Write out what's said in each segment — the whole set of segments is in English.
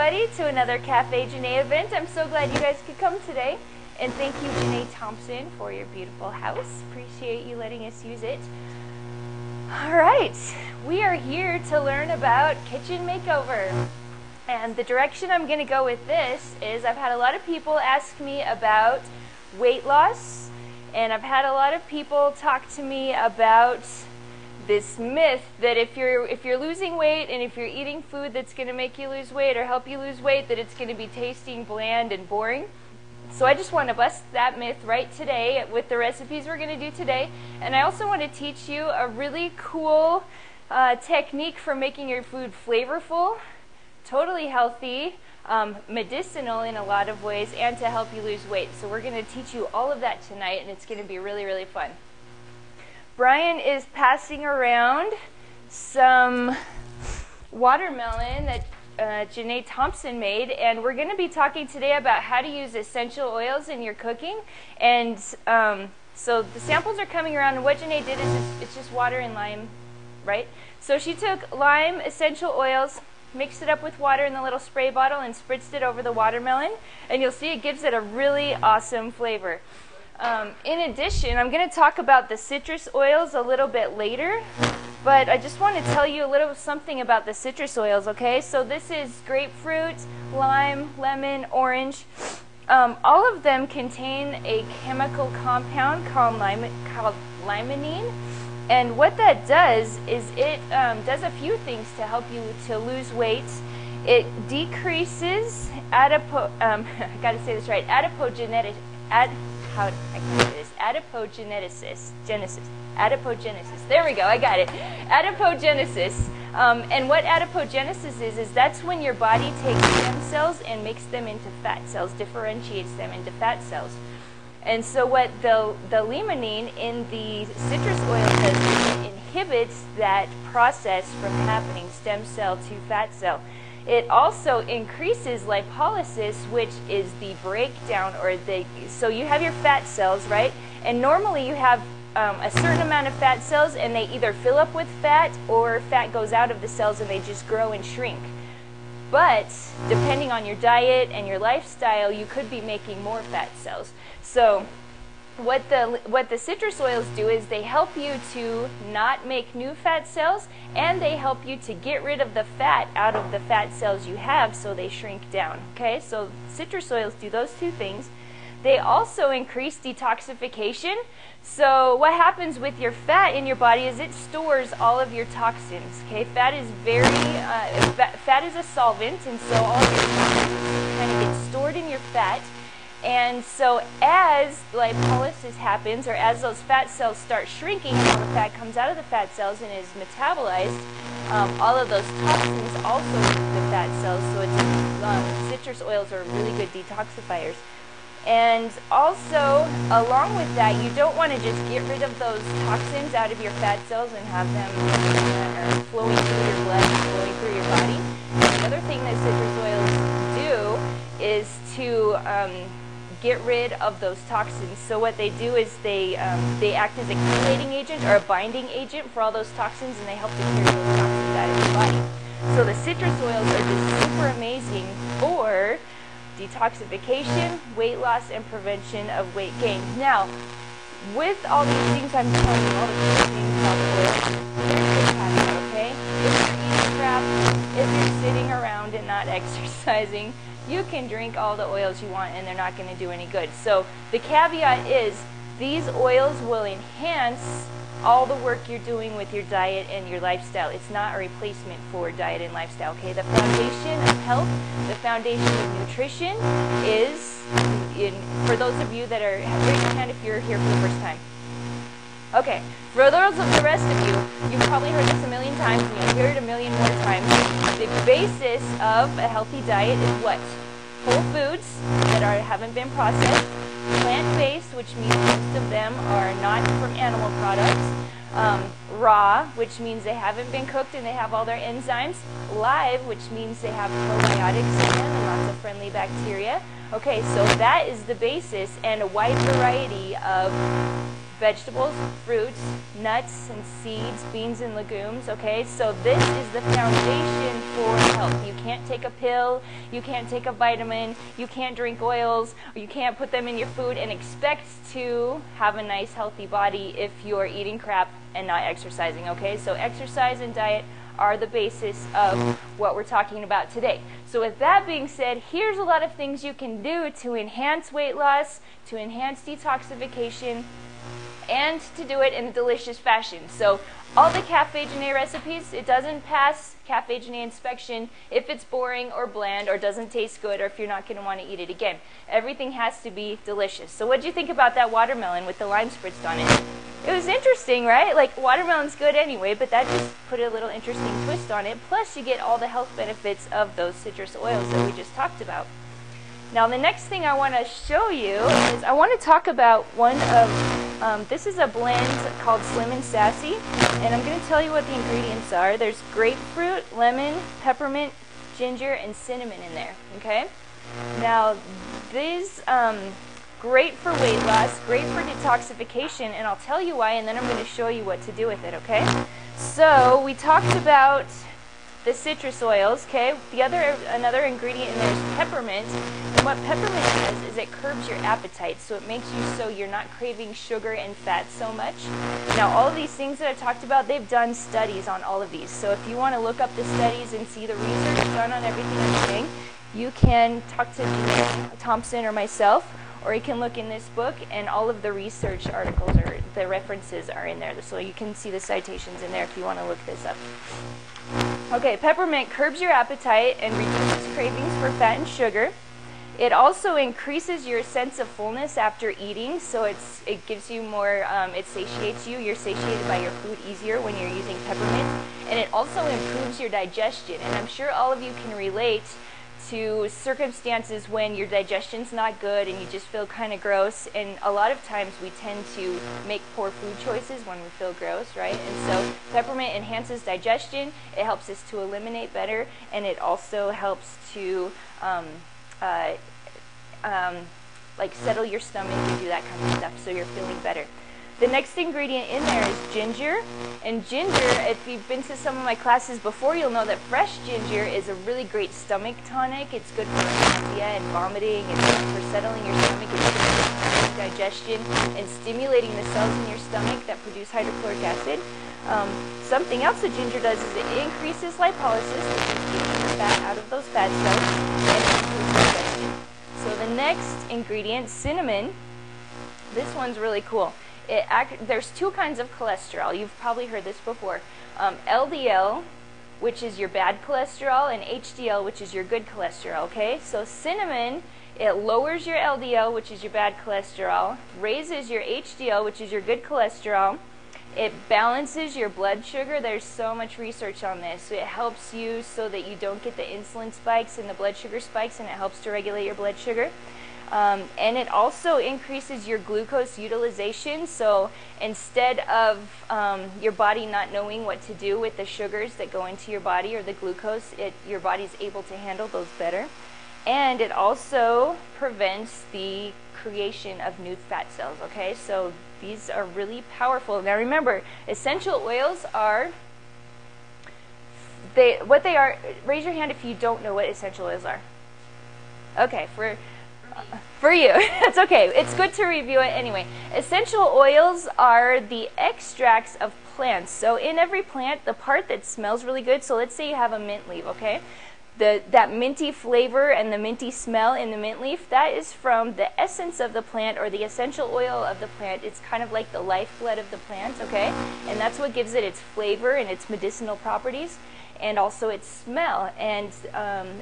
everybody to another Cafe Janae event. I'm so glad you guys could come today. And thank you, Janae Thompson, for your beautiful house. Appreciate you letting us use it. All right, we are here to learn about kitchen makeover. And the direction I'm going to go with this is I've had a lot of people ask me about weight loss, and I've had a lot of people talk to me about this myth that if you're losing weight and if you're eating food that's going to make you lose weight or help you lose weight, that it's going to be tasting bland and boring. So I just want to bust that myth right today with the recipes we're going to do today. And I also want to teach you a really cool technique for making your food flavorful, totally healthy, medicinal in a lot of ways, and to help you lose weight. So we're going to teach you all of that tonight, and it's going to be really, really fun. Brian is passing around some watermelon that Janae Thompson made, and we're going to be talking today about how to use essential oils in your cooking. And so the samples are coming around, and what Janae did is it's just water and lime, right? So she took lime essential oils, mixed it up with water in the little spray bottle, and spritzed it over the watermelon, and you'll see it gives it a really awesome flavor. In addition, I'm going to talk about the citrus oils a little bit later, but I just want to tell you a little something about the citrus oils, okay? So this is grapefruit, lime, lemon, orange. All of them contain a chemical compound called limonene, and what that does is it does a few things to help you to lose weight. It decreases adipogenesis. Adipogenesis. There we go, I got it. Adipogenesis. And what adipogenesis is that's when your body takes stem cells and makes them into fat cells, differentiates them into fat cells. And so what the limonene in the citrus oil does is it inhibits that process from happening, stem cell to fat cell. It also increases lipolysis, which is the breakdown, so you have your fat cells, right? And normally you have a certain amount of fat cells, and they either fill up with fat or fat goes out of the cells and they just grow and shrink. But depending on your diet and your lifestyle, you could be making more fat cells. So what the citrus oils do is they help you to not make new fat cells, and they help you to get rid of the fat out of the fat cells you have so they shrink down. Okay, so citrus oils do those two things. They also increase detoxification. So what happens with your fat in your body is it stores all of your toxins. Okay, fat is fat is a solvent, and so all of your toxins kind of get stored in your fat. And so as lipolysis happens, or as those fat cells start shrinking and all the fat comes out of the fat cells and is metabolized, all of those toxins also leave the fat cells. So citrus oils are really good detoxifiers. And also, along with that, you don't want to just get rid of those toxins out of your fat cells and have them flowing through your blood, flowing through your body. And the other thing that citrus oils do is to get rid of those toxins. So what they do is they act as a chelating agent or a binding agent for all those toxins, and they help to carry those toxins out of your body. So the citrus oils are just super amazing for detoxification, weight loss, and prevention of weight gain. Now, with all these things I'm telling you, all the cool things about the oils, there's a caveat, okay? If you're eating crap, if you're sitting around and not exercising, you can drink all the oils you want and they're not going to do any good. So the caveat is these oils will enhance all the work you're doing with your diet and your lifestyle. It's not a replacement for diet and lifestyle, okay? The foundation of health, the foundation of nutrition is, for those of you that are, raise your hand if you're here for the first time. Okay, for those of the rest of you, you've probably heard this a million times, and you'll hear it a million more times. The basis of a healthy diet is what? Whole foods that haven't been processed, plant-based, which means most of them are not from animal products, raw, which means they haven't been cooked and they have all their enzymes, live, which means they have probiotics in them and lots of friendly bacteria. Okay, so that is the basis, and a wide variety of vegetables, fruits, nuts and seeds, beans and legumes, okay? So this is the foundation for health. You can't take a pill, you can't take a vitamin, you can't drink oils, or you can't put them in your food and expect to have a nice healthy body if you're eating crap and not exercising, okay? So exercise and diet are the basis of what we're talking about today. So with that being said, here's a lot of things you can do to enhance weight loss, to enhance detoxification, and to do it in a delicious fashion. So all the Cafe Genet recipes, it doesn't pass Cafe Genet inspection if it's boring or bland or doesn't taste good or if you're not going to want to eat it again. Everything has to be delicious. So what do you think about that watermelon with the lime spritzed on it? It was interesting, right? Like, watermelon's good anyway, but that just put a little interesting twist on it. Plus, you get all the health benefits of those citrus oils that we just talked about. Now, the next thing I want to show you is I want to talk about one of, this is a blend called Slim and Sassy, and I'm going to tell you what the ingredients are. There's grapefruit, lemon, peppermint, ginger, and cinnamon in there, okay? Now, these, great for weight loss, great for detoxification, and I'll tell you why, and then I'm going to show you what to do with it, okay? So, we talked about the citrus oils, okay? Another ingredient in there is peppermint, and what peppermint does is it curbs your appetite, so it makes you so you're not craving sugar and fat so much. Now, all of these things that I talked about, they've done studies on all of these, so if you want to look up the studies and see the research done on everything I'm saying, you can talk to Jeanette Thompson or myself, or you can look in this book, and all of the research articles or the references are in there, so you can see the citations in there if you want to look this up. Okay, peppermint curbs your appetite and reduces cravings for fat and sugar. It also increases your sense of fullness after eating, so it gives you more, it satiates you. You're satiated by your food easier when you're using peppermint. And it also improves your digestion, and I'm sure all of you can relate to circumstances when your digestion's not good and you just feel kind of gross, and a lot of times we tend to make poor food choices when we feel gross, right? And so peppermint enhances digestion, it helps us to eliminate better, and it also helps to like settle your stomach and do that kind of stuff so you're feeling better. The next ingredient in there is ginger, and ginger, if you've been to some of my classes before, you'll know that fresh ginger is a really great stomach tonic. It's good for nausea and vomiting, it's good for settling your stomach, it's good for digestion and stimulating the cells in your stomach that produce hydrochloric acid. Something else that ginger does is it increases lipolysis, which is getting the fat out of those fat cells, and it improves digestion. So the next ingredient, cinnamon, this one's really cool. There's two kinds of cholesterol. You've probably heard this before. LDL, which is your bad cholesterol, and HDL, which is your good cholesterol, okay? So cinnamon, it lowers your LDL, which is your bad cholesterol, raises your HDL, which is your good cholesterol. It balances your blood sugar. There's so much research on this. It helps you so that you don't get the insulin spikes and the blood sugar spikes, and it helps to regulate your blood sugar. And it also increases your glucose utilization, so instead of your body not knowing what to do with the sugars that go into your body or the glucose, your body's able to handle those better. And it also prevents the creation of new fat cells, okay? So these are really powerful. Now remember, essential oils are, what they are, raise your hand if you don't know what essential oils are. Okay, for you, it's okay. It's good to review it anyway. Essential oils are the extracts of plants. So in every plant, the part that smells really good, so let's say you have a mint leaf, okay? That minty flavor and the minty smell in the mint leaf, that is from the essence of the plant or the essential oil of the plant. It's kind of like the lifeblood of the plant, okay? And that's what gives it its flavor and its medicinal properties, and also its smell. And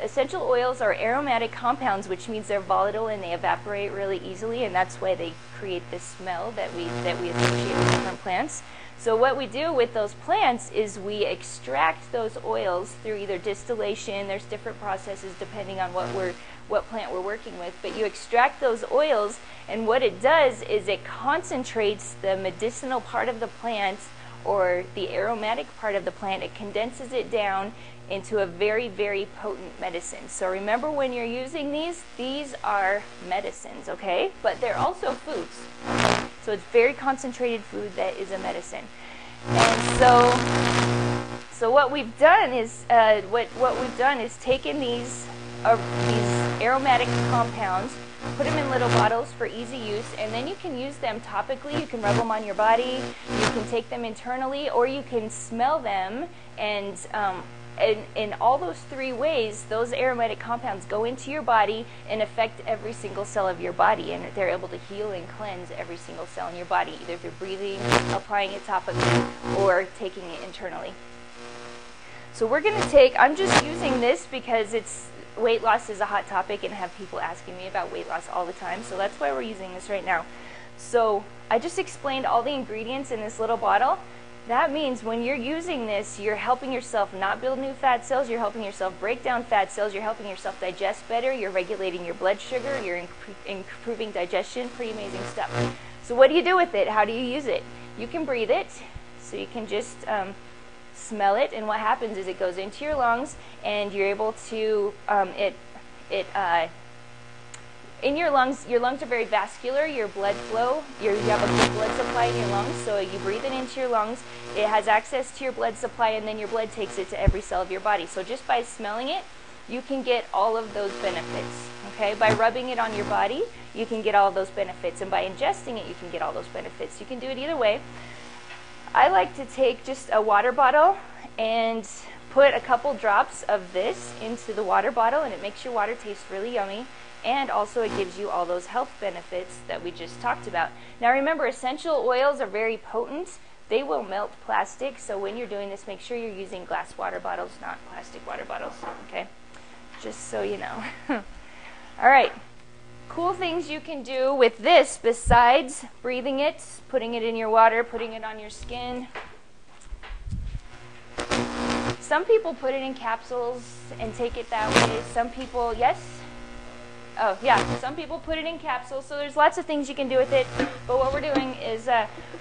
essential oils are aromatic compounds, which means they're volatile and they evaporate really easily, and that's why they create this smell that we associate with different plants. So what we do with those plants is we extract those oils through either distillation. There's different processes depending on what plant we're working with, but you extract those oils, and what it does is it concentrates the medicinal part of the plant or the aromatic part of the plant. It condenses it down into a very, very potent medicine. So remember, when you're using these are medicines, okay? But they're also foods. So it's very concentrated food that is a medicine. And so what we've done is taken these aromatic compounds, put them in little bottles for easy use, and then you can use them topically. You can rub them on your body, you can take them internally, or you can smell them, and in all those three ways, those aromatic compounds go into your body and affect every single cell of your body, and they're able to heal and cleanse every single cell in your body, either through breathing, applying it topically, or taking it internally. So we're going to take, I'm just using this because weight loss is a hot topic and I have people asking me about weight loss all the time, so that's why we're using this right now. So I just explained all the ingredients in this little bottle. That means when you're using this, you're helping yourself not build new fat cells, you're helping yourself break down fat cells, you're helping yourself digest better, you're regulating your blood sugar, you're improving digestion, pretty amazing stuff. So what do you do with it? How do you use it? You can breathe it, so you can just smell it, and what happens is it goes into your lungs, and you're able to in your lungs are very vascular. Your blood flow, you have a good blood supply in your lungs, so you breathe it into your lungs, it has access to your blood supply, and then your blood takes it to every cell of your body. So just by smelling it, you can get all of those benefits. Okay, by rubbing it on your body, you can get all of those benefits, and by ingesting it, you can get all those benefits. You can do it either way. I like to take just a water bottle and put a couple drops of this into the water bottle, and it makes your water taste really yummy, and also it gives you all those health benefits that we just talked about. Now remember, essential oils are very potent. They will melt plastic, so when you're doing this, make sure you're using glass water bottles, not plastic water bottles, okay? Just so you know. All right. Cool things you can do with this besides breathing it, putting it in your water, putting it on your skin. Some people put it in capsules and take it that way. Some people, yes? Oh, yeah, some people put it in capsules, so there's lots of things you can do with it. But what we're doing is,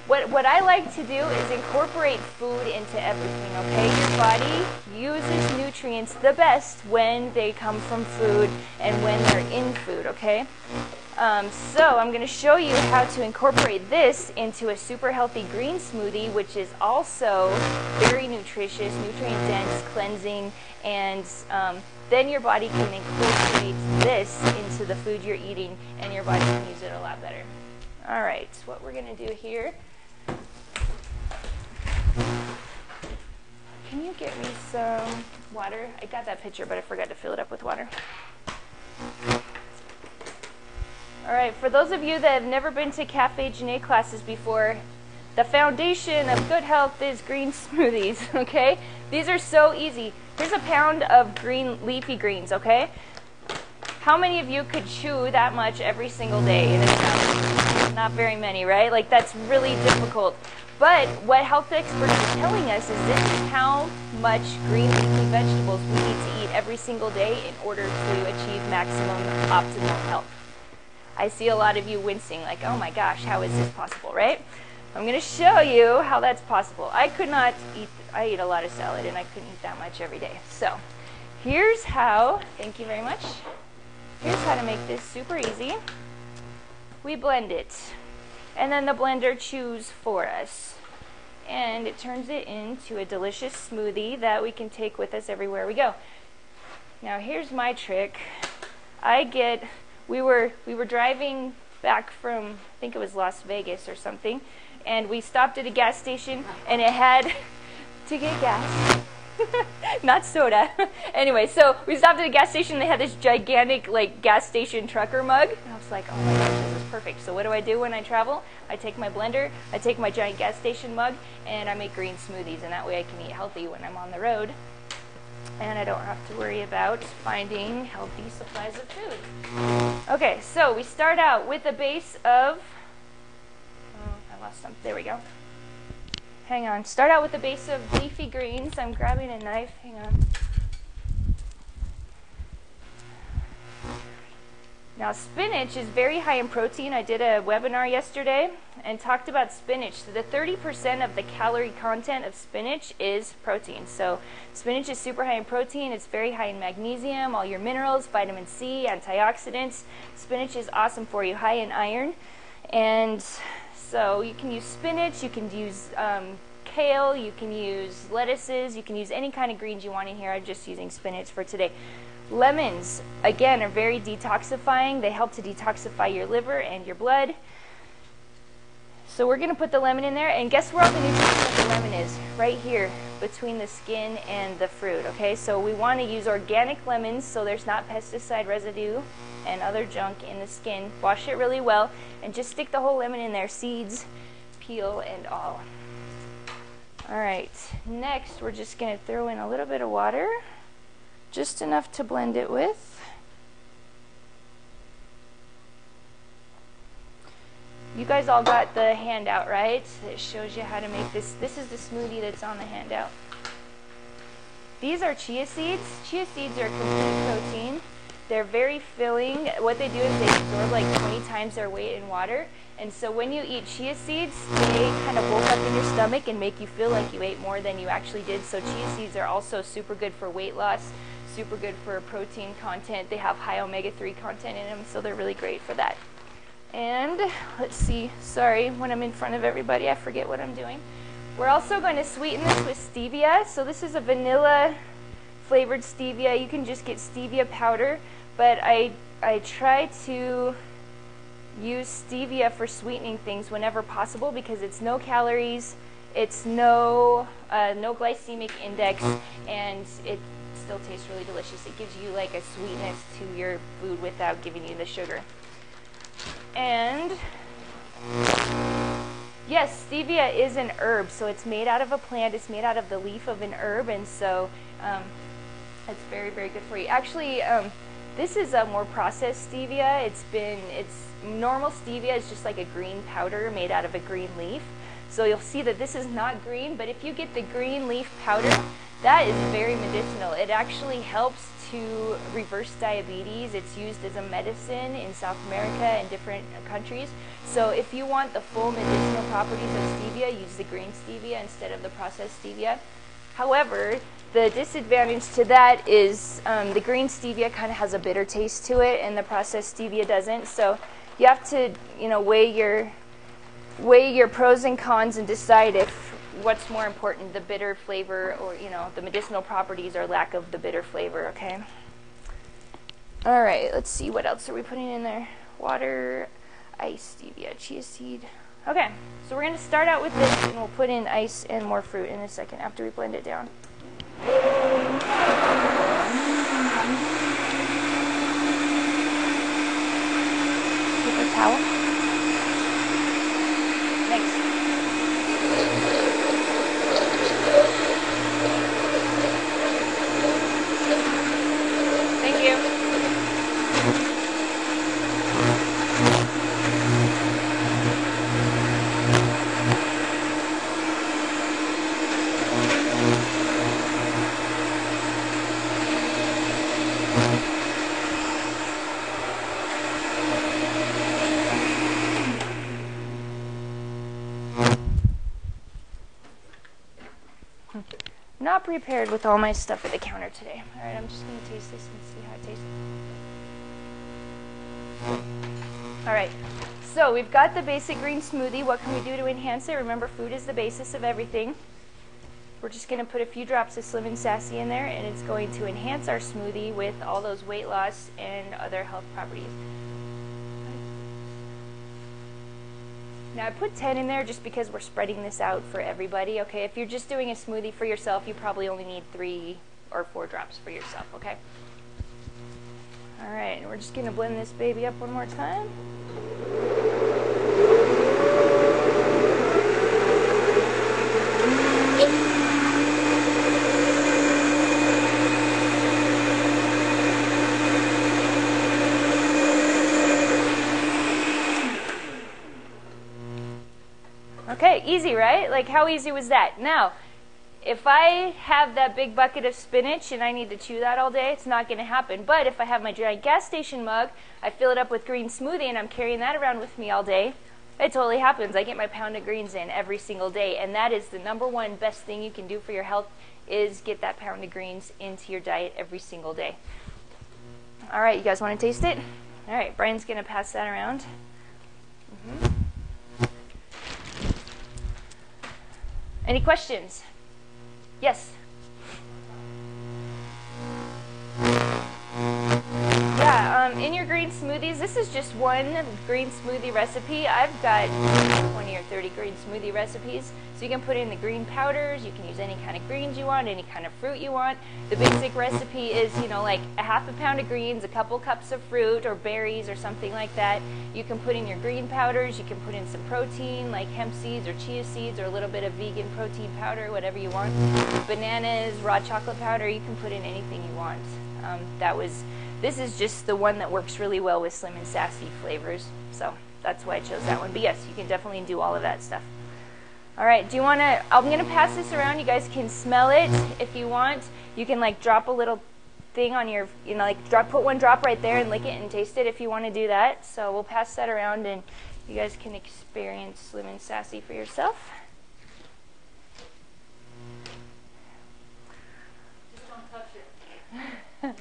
what I like to do is incorporate food into everything, okay? Your body uses nutrients the best when they come from food and when they're in food, okay? So I'm going to show you how to incorporate this into a super healthy green smoothie, which is also very nutritious, nutrient-dense, cleansing, and then your body can incorporate this into the food you're eating, and your body can use it a lot better. All right, what we're going to do here, can you get me some water? I got that pitcher, but I forgot to fill it up with water. All right, for those of you that have never been to Cafe Janae classes before, the foundation of good health is green smoothies, okay? These are so easy. Here's a pound of green leafy greens, okay? How many of you could chew that much every single day in a pound? Not very many, right? Like, that's really difficult. But what health experts are telling us is this is how much green leafy vegetables we need to eat every single day in order to achieve maximum optimal health. I see a lot of you wincing, like, oh my gosh, how is this possible, right? I'm going to show you how that's possible. I eat a lot of salad, and I couldn't eat that much every day. So here's how, thank you very much. Here's how to make this super easy. We blend it, and then the blender chews for us. And it turns it into a delicious smoothie that we can take with us everywhere we go. Now here's my trick. We were driving back from, I think it was Las Vegas or something, and we stopped at a gas station, and it had to get gas, not soda. Anyway, so we stopped at a gas station, and they had this gigantic like gas station trucker mug, and I was like, oh my gosh, this is perfect. So what do when I travel? I take my blender, I take my giant gas station mug, and I make green smoothies, and that way I can eat healthy when I'm on the road. And I don't have to worry about finding healthy supplies of food. Okay, so we start out with a base of, I lost some, there we go. Hang on, start out with a base of leafy greens. I'm grabbing a knife, hang on. Now spinach is very high in protein. I did a webinar yesterday and talked about spinach. So the 30% of the calorie content of spinach is protein. So spinach is super high in protein. It's very high in magnesium, all your minerals, vitamin C, antioxidants. Spinach is awesome for you, high in iron. And So you can use spinach, you can use kale, you can use lettuces, you can use any kind of greens you want in here. I'm just using spinach for today. Lemons, again, are very detoxifying. They help to detoxify your liver and your blood. So we're going to put the lemon in there, and guess where all the nutrients of the lemon is? Right here, between the skin and the fruit, okay? So we want to use organic lemons so there's not pesticide residue and other junk in the skin. Wash it really well, and just stick the whole lemon in there, seeds, peel, and all. All right, next we're just going to throw in a little bit of water, just enough to blend it with. You guys all got the handout, right? It shows you how to make this. This is the smoothie that's on the handout. These are chia seeds. Chia seeds are complete protein. They're very filling. What they do is they absorb like 20 times their weight in water. And so when you eat chia seeds, they kind of bulk up in your stomach and make you feel like you ate more than you actually did. So chia seeds are also super good for weight loss, super good for protein content. They have high omega-3 content in them, so they're really great for that. And let's see, sorry, when I'm in front of everybody, I forget what I'm doing. We're also going to sweeten this with stevia. So this is a vanilla flavored stevia. You can just get stevia powder, but I try to use stevia for sweetening things whenever possible because it's no calories, it's no glycemic index, and it still tastes really delicious. It gives you like a sweetness to your food without giving you the sugar. And yes, stevia is an herb, so it's made out of a plant. It's made out of the leaf of an herb, and so it's very, very good for you. Actually, this is a more processed stevia. It's normal stevia is just like a green powder made out of a green leaf. So you'll see that this is not green, but if you get the green leaf powder, that is very medicinal. It actually helps to reverse diabetes. It's used as a medicine in South America and different countries. So if you want the full medicinal properties of stevia, use the green stevia instead of the processed stevia. However, the disadvantage to that is the green stevia kind of has a bitter taste to it, and the processed stevia doesn't. So you have to, weigh your pros and cons and decide if what's more important, the bitter flavor or, the medicinal properties or lack of the bitter flavor, okay? All right, let's see, what else are we putting in there? Water, ice, stevia, chia seed. Okay, so we're going to start out with this, and we'll put in ice and more fruit in a second after we blend it down. Paper towel. Thanks. Thank you. Not prepared with all my stuff at the counter today. All right, I'm just going to taste this and see how it tastes. All right, so we've got the basic green smoothie. What can we do to enhance it? Remember, food is the basis of everything. We're just going to put a few drops of Slim and Sassy in there, and it's going to enhance our smoothie with all those weight loss and other health properties. Now I put 10 in there just because we're spreading this out for everybody, okay? If you're just doing a smoothie for yourself, you probably only need 3 or 4 drops for yourself, okay? All right, and we're just gonna blend this baby up one more time. Okay, easy, right? Like, how easy was that? Now, if I have that big bucket of spinach and I need to chew that all day, it's not going to happen. But if I have my giant gas station mug, I fill it up with green smoothie and I'm carrying that around with me all day, it totally happens. I get my pound of greens in every single day, and that is the #1 best thing you can do for your health, is get that pound of greens into your diet every single day. All right, you guys want to taste it? All right, Brian's going to pass that around. Any questions? Yes? Yeah, in your green smoothies, this is just one green smoothie recipe. I've got 20 or 30 green smoothie recipes. So you can put in the green powders, you can use any kind of greens you want, any kind of fruit you want. The basic recipe is, you know, like a half a pound of greens, a couple cups of fruit or berries or something like that. You can put in your green powders, you can put in some protein like hemp seeds or chia seeds or a little bit of vegan protein powder, whatever you want. Bananas, raw chocolate powder, you can put in anything you want. This is just the one that works really well with Slim and Sassy flavors, so that's why I chose that one. But yes, you can definitely do all of that stuff. All right, do you want to, I'm going to pass this around. You guys can smell it if you want. You can like drop a little thing on your, you know, like put one drop right there and lick it and taste it if you want to do that. So we'll pass that around and you guys can experience Slim and Sassy for yourself. Just don't touch it.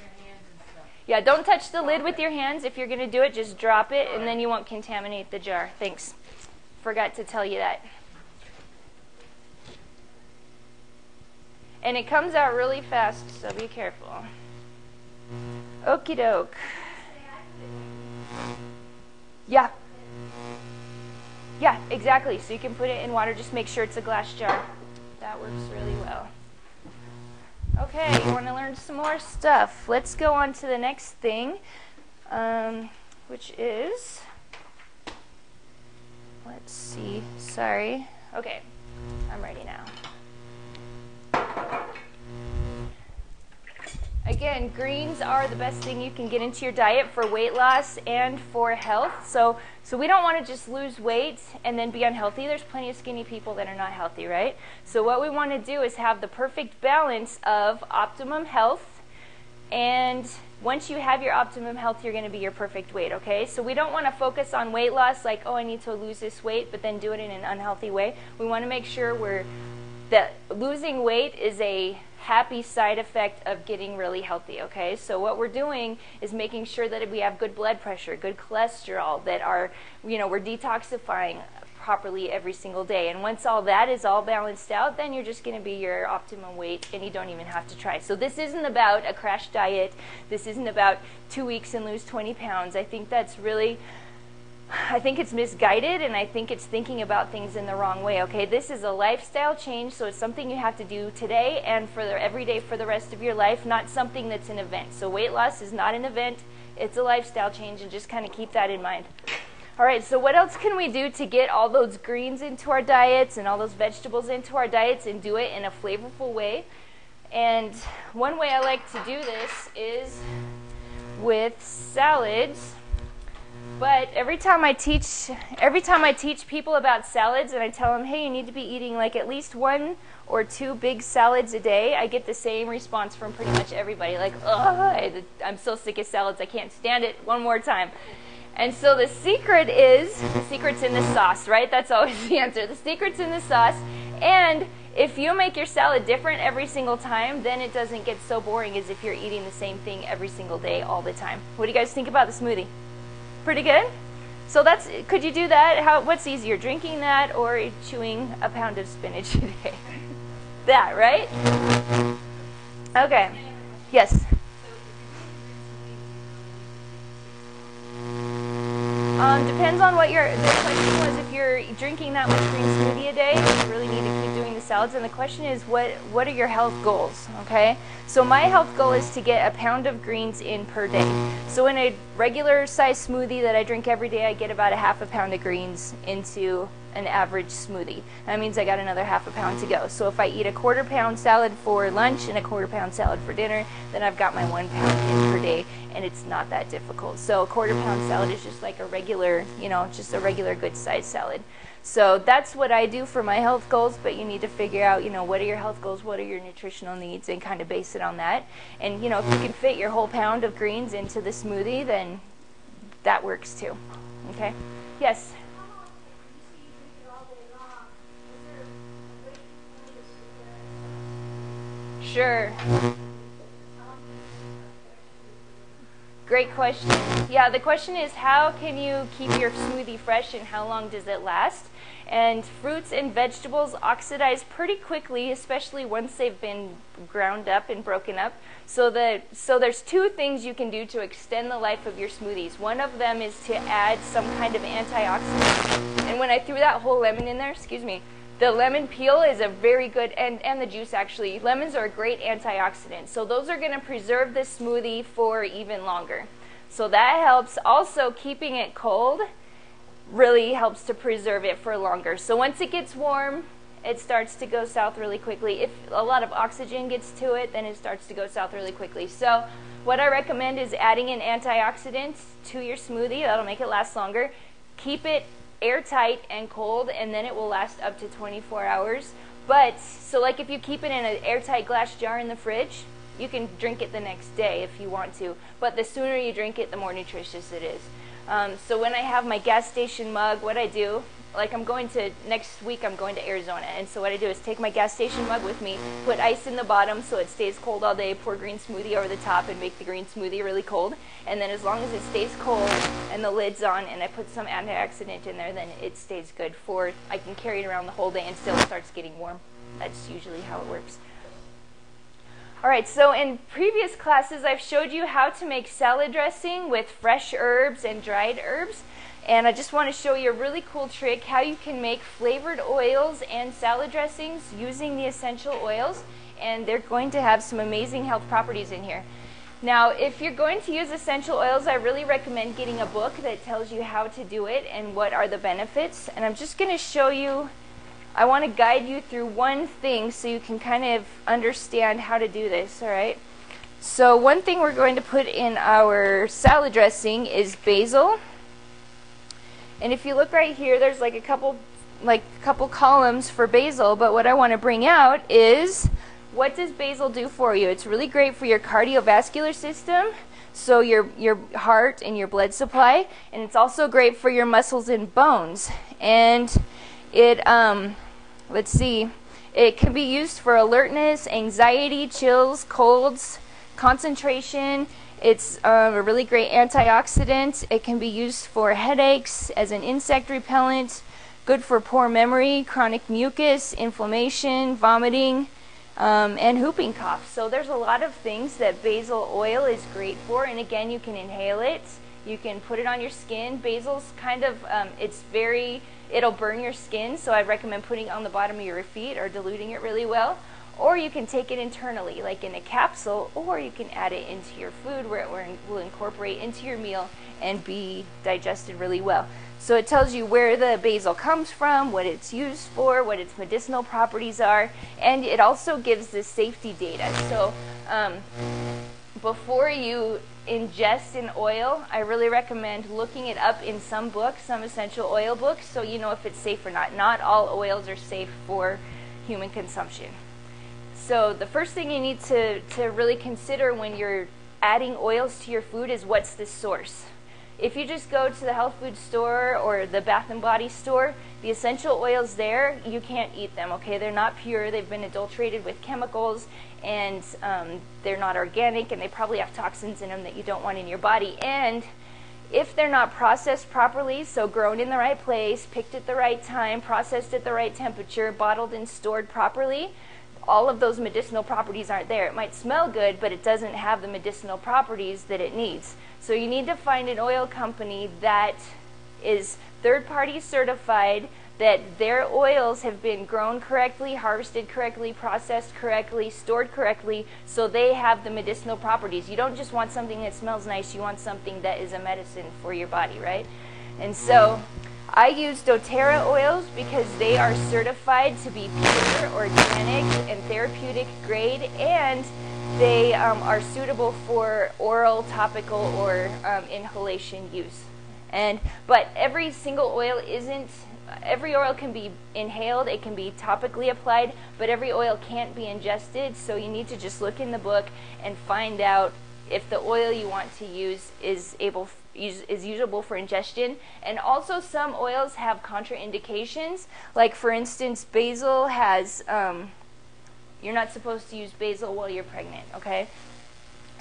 Yeah, don't touch the lid with your hands. If you're going to do it, just drop it, and then you won't contaminate the jar. Thanks. Forgot to tell you that. And it comes out really fast, so be careful. Okie doke. Yeah. Yeah, exactly. So you can put it in water. Just make sure it's a glass jar. That works really well. Okay, you want to learn some more stuff. Let's go on to the next thing, which is, let's see, sorry. Okay, I'm ready now. Again, greens are the best thing you can get into your diet for weight loss and for health. So we don't want to just lose weight and then be unhealthy. There's plenty of skinny people that are not healthy, right? So what we want to do is have the perfect balance of optimum health. And once you have your optimum health, you're going to be your perfect weight, okay? So we don't want to focus on weight loss like, oh, I need to lose this weight, but then do it in an unhealthy way. We want to make sure that losing weight is a happy side effect of getting really healthy, okay? So what we're doing is making sure that we have good blood pressure, good cholesterol, that are, you know, we're detoxifying properly every single day. And once all that is all balanced out, then you're just going to be your optimum weight and you don't even have to try. So this isn't about a crash diet. This isn't about 2 weeks and lose 20 pounds. I think it's misguided, and I think it's thinking about things in the wrong way, okay? This is a lifestyle change, so it's something you have to do today and every day for the rest of your life, not something that's an event. So weight loss is not an event, it's a lifestyle change, and just kind of keep that in mind. All right, so what else can we do to get all those greens into our diets and all those vegetables into our diets and do it in a flavorful way? And one way I like to do this is with salads. But every time I teach people about salads and I tell them, hey, you need to be eating like at least 1 or 2 big salads a day, I get the same response from pretty much everybody, like, ugh, I'm so sick of salads, I can't stand it, one more time. And so the secret's in the sauce, right? That's always the answer. The secret's in the sauce. And if you make your salad different every single time, then it doesn't get so boring as if you're eating the same thing every single day all the time. What do you guys think about the smoothie? Pretty good? So could you do that? What's easier, drinking that or chewing a pound of spinach a day? That, right? Okay. Yes? Depends on what the question was, if you're drinking that much green smoothie a day, you really need to keep doing the salads. And the question is, what are your health goals, okay? So my health goal is to get a pound of greens in per day. So in a regular size smoothie that I drink every day, I get about a half a pound of greens into an average smoothie. That means I got another half a pound to go. So if I eat a 1/4 pound salad for lunch and a 1/4 pound salad for dinner, then I've got my 1 pound in per day, and it's not that difficult. So a 1/4 pound salad is just like a regular, just a regular good size salad. So that's what I do for my health goals, but you need to figure out, what are your health goals, what are your nutritional needs, and kind of base it on that. And, if you can fit your whole pound of greens into the smoothie, then that works too. Okay? Yes? Sure. Great question. Yeah, the question is how can you keep your smoothie fresh and how long does it last? And fruits and vegetables oxidize pretty quickly, especially once they've been ground up and broken up. So there's two things you can do to extend the life of your smoothies. One of them is to add some kind of antioxidant. And when I threw that whole lemon in there, excuse me, the lemon peel is a very good, and the juice actually. Lemons are a great antioxidant. So those are going to preserve the smoothie for even longer. So that helps. Also, keeping it cold really helps to preserve it for longer. So once it gets warm, it starts to go south really quickly. If a lot of oxygen gets to it, then it starts to go south really quickly. So what I recommend is adding an antioxidant to your smoothie. That'll make it last longer. Keep it airtight and cold, and then it will last up to 24 hours. But, so like if you keep it in an airtight glass jar in the fridge, you can drink it the next day if you want to. But the sooner you drink it, the more nutritious it is. So when I have my gas station mug, what I do, like next week I'm going to Arizona, and so what I do is take my gas station mug with me, put ice in the bottom so it stays cold all day, pour green smoothie over the top and make the green smoothie really cold, and then as long as it stays cold and the lid's on and I put some antioxidant in there, then it stays good I can carry it around the whole day until it starts getting warm. That's usually how it works. Alright, so in previous classes I've showed you how to make salad dressing with fresh herbs and dried herbs. And I just want to show you a really cool trick how you can make flavored oils and salad dressings using the essential oils, and they're going to have some amazing health properties in here. Now, if you're going to use essential oils, I really recommend getting a book that tells you how to do it and what are the benefits. And I'm just going to show you, I want to guide you through one thing so you can kind of understand how to do this, alright? So one thing we're going to put in our salad dressing is basil. And if you look right here, there's like a couple columns for basil, but what I want to bring out is, what does basil do for you? It's really great for your cardiovascular system, so your heart and your blood supply, and it's also great for your muscles and bones. And it, let's see, it can be used for alertness, anxiety, chills, colds, concentration. It's a really great antioxidant. It can be used for headaches, as an insect repellent, good for poor memory, chronic mucus, inflammation, vomiting, and whooping cough. So there's a lot of things that basil oil is great for, and again, you can inhale it. You can put it on your skin. Basil's kind of, it'll burn your skin, so I recommend putting it on the bottom of your feet or diluting it really well. Or you can take it internally, like in a capsule, or you can add it into your food where it will incorporate into your meal and be digested really well. So it tells you where the basil comes from, what it's used for, what its medicinal properties are, and it also gives the safety data. So before you ingest an oil, I really recommend looking it up in some books, some essential oil books, so you know if it's safe or not. Not all oils are safe for human consumption. So the first thing you need to really consider when you're adding oils to your food is, what's the source? If you just go to the health food store or the Bath and Body store, the essential oils there, you can't eat them, okay? They're not pure, they've been adulterated with chemicals, and they're not organic, and they probably have toxins in them that you don't want in your body. And if they're not processed properly, so grown in the right place, picked at the right time, processed at the right temperature, bottled and stored properly, all of those medicinal properties aren't there. It might smell good, but it doesn't have the medicinal properties that it needs. So you need to find an oil company that is third-party certified, that their oils have been grown correctly, harvested correctly, processed correctly, stored correctly, so they have the medicinal properties. You don't just want something that smells nice, you want something that is a medicine for your body, right? And so I use doTERRA oils because they are certified to be pure, organic, and therapeutic grade, and they are suitable for oral, topical, or inhalation use. But every single oil isn't. Every oil can be inhaled, it can be topically applied, but every oil can't be ingested, so you need to just look in the book and find out if the oil you want to use is usable for ingestion. And also some oils have contraindications, like for instance basil has, you're not supposed to use basil while you're pregnant, okay?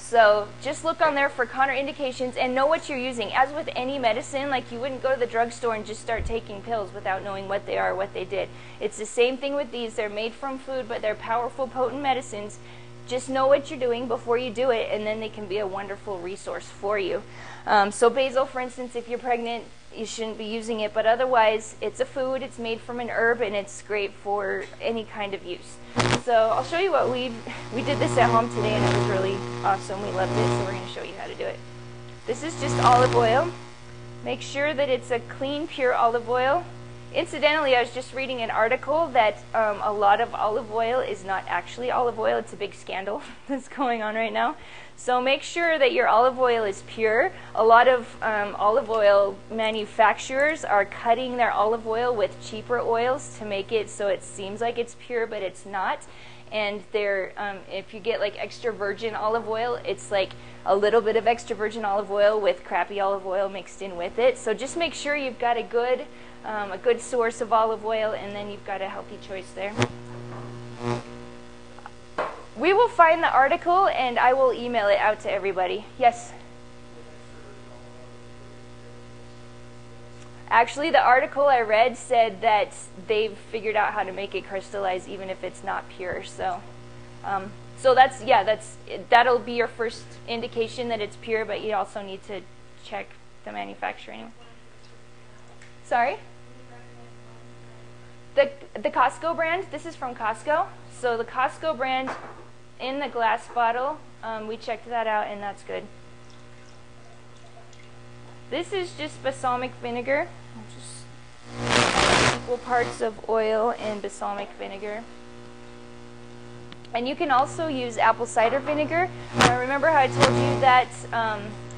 So just look on there for contraindications and know what you're using. As with any medicine, like you wouldn't go to the drugstore and just start taking pills without knowing what they are, what they did. It's the same thing with these. They're made from food, but they're powerful, potent medicines. Just know what you're doing before you do it, and then they can be a wonderful resource for you. So basil, for instance, if you're pregnant, you shouldn't be using it, but otherwise it's a food, it's made from an herb, and it's great for any kind of use. So I'll show you what we did this at home today, and it was really awesome. We loved it, so we're going to show you how to do it. This is just olive oil. Make sure that it's a clean, pure olive oil. Incidentally, I was just reading an article that a lot of olive oil is not actually olive oil. It's a big scandal that's going on right now. So make sure that your olive oil is pure. A lot of olive oil manufacturers are cutting their olive oil with cheaper oils to make it so it seems like it's pure, but it's not. And they're, if you get like extra virgin olive oil, it's like a little bit of extra virgin olive oil with crappy olive oil mixed in with it. So just make sure you've got a good source of olive oil, and then you've got a healthy choice there. We will find the article and I will email it out to everybody. Yes? Actually, the article I read said that they've figured out how to make it crystallize even if it's not pure. So, that'll be your first indication that it's pure, but you also need to check the manufacturing. Sorry? The Costco brand, this is from Costco. So the Costco brand in the glass bottle, we checked that out and that's good. This is just balsamic vinegar, just equal parts of oil and balsamic vinegar. And you can also use apple cider vinegar. Remember how I told you that